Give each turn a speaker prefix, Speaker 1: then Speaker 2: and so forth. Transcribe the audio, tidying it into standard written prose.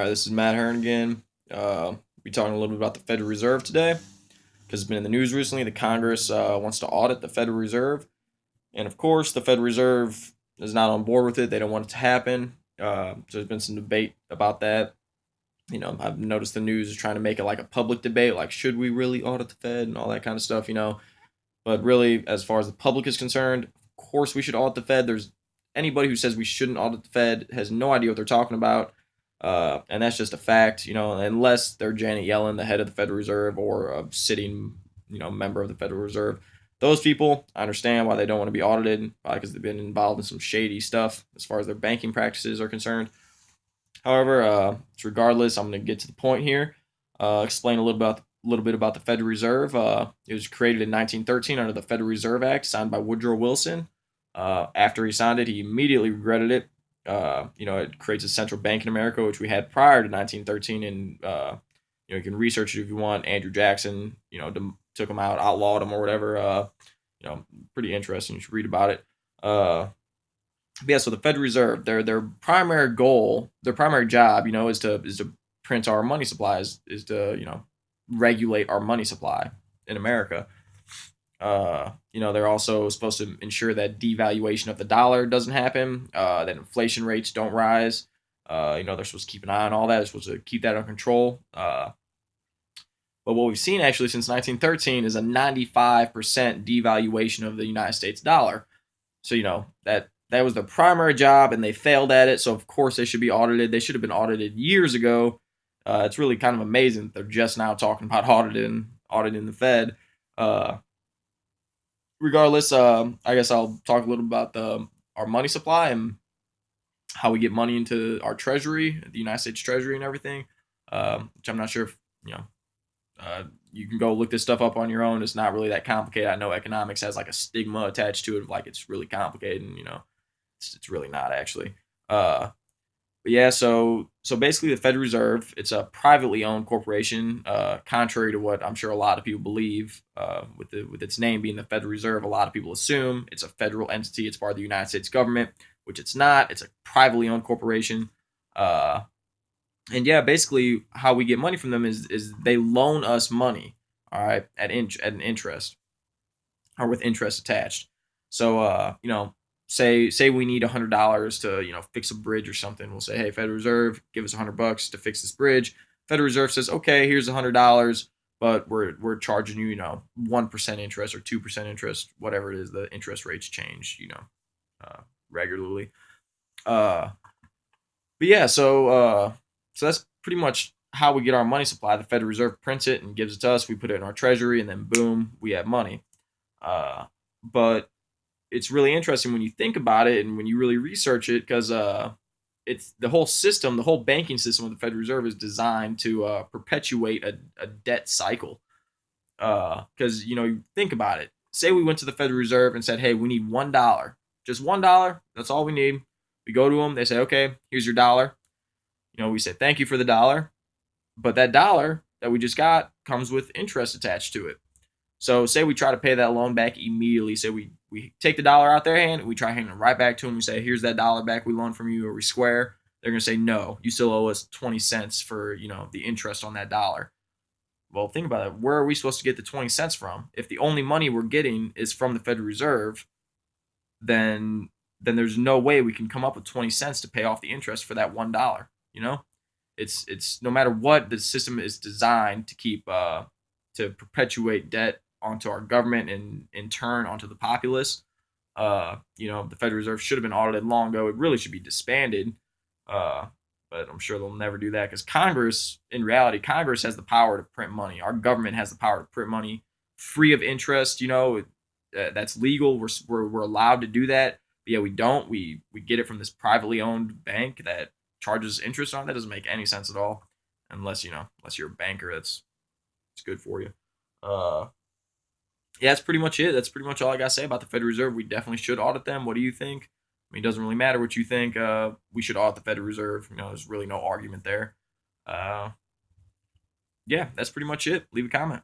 Speaker 1: All right, this is Matt Hearn again. We're talking a little bit about the Federal Reserve today because it's been in the news recently. The Congress wants to audit the Federal Reserve, and of course, the Federal Reserve is not on board with it. They don't want it to happen. So there's been some debate about that. I've noticed the news is trying to make it like a public debate, like should we really audit the Fed and all that kind of stuff. But really, as far as the public is concerned, of course we should audit the Fed. There's anybody who says we shouldn't audit the Fed has no idea what they're talking about. And that's just a fact, unless they're Janet Yellen, the head of the Federal Reserve, or a sitting, member of the Federal Reserve. Those people, I understand why they don't want to be audited, probably because they've been involved in some shady stuff as far as their banking practices are concerned. However, regardless, I'm going to get to the point here. Explain a little bit about the Federal Reserve. It was created in 1913 under the Federal Reserve Act, signed by Woodrow Wilson. After he signed it, he immediately regretted it. It creates a central bank in America, which we had prior to 1913, and you can research it if you want. Andrew Jackson, took them out, outlawed them, or whatever. Pretty interesting. You should read about it. Yeah, so the Federal Reserve, their primary goal, their primary job, is to print our money supplies, is to regulate our money supply in America. They're also supposed to ensure that devaluation of the dollar doesn't happen, that inflation rates don't rise. They're supposed to keep an eye on all that. They're supposed to keep that under control. But what we've seen actually since 1913 is a 95% devaluation of the United States dollar. So, that was their primary job, and they failed at it. So, of course, they should be audited. They should have been audited years ago. It's really kind of amazing that they're just now talking about auditing the Fed. Regardless, I guess I'll talk a little about our money supply and how we get money into our treasury, the United States Treasury, and everything. Which I'm not sure if you can go look this stuff up on your own. It's not really that complicated. I know economics has like a stigma attached to it, of like it's really complicated, and it's really not actually. But yeah, so basically, the Federal Reserve, it's a privately owned corporation. Contrary to what I'm sure a lot of people believe, with its name being the Federal Reserve, a lot of people assume it's a federal entity. It's part of the United States government, which it's not. It's a privately owned corporation. And yeah, basically, how we get money from them is they loan us money, all right, at an interest, or with interest attached. So say we need $100 to fix a bridge or something. We'll say, hey, Federal Reserve, give us $100 to fix this bridge. Federal Reserve says, okay, here's $100, but we're charging you 1% interest or 2% interest, whatever it is. The interest rates change regularly. But yeah, so that's pretty much how we get our money supply. The Federal Reserve prints it and gives it to us. We put it in our treasury, and then boom, we have money. But it's really interesting when you think about it and when you really research it, because it's the whole system, the whole banking system of the Federal Reserve is designed to perpetuate a debt cycle. Because you think about it. Say we went to the Federal Reserve and said, "Hey, we need $1, just $1. That's all we need." We go to them. They say, "Okay, here's your dollar." We say thank you for the dollar, but that dollar that we just got comes with interest attached to it. So say we try to pay that loan back immediately. Say we take the dollar out their hand and we try handing it right back to them. We say, here's that dollar back we loaned from you, or we square. They're going to say, no, you still owe us 20 cents for, the interest on that dollar. Well, think about it. Where are we supposed to get the 20 cents from? If the only money we're getting is from the Federal Reserve, then there's no way we can come up with 20 cents to pay off the interest for that $1. It's no matter what, the system is designed to keep to perpetuate debt onto our government and in turn onto the populace. The Federal Reserve should have been audited long ago. It really should be disbanded. But I'm sure they'll never do that because Congress has the power to print money. Our government has the power to print money free of interest. That's legal. We're allowed to do that. But yeah, we don't. We get it from this privately owned bank that charges interest on. That doesn't make any sense at all, unless you're a banker. It's good for you. Yeah, that's pretty much it. That's pretty much all I gotta say about the Federal Reserve. We definitely should audit them. What do you think? I mean, it doesn't really matter what you think. We should audit the Federal Reserve. There's really no argument there. Yeah, that's pretty much it. Leave a comment.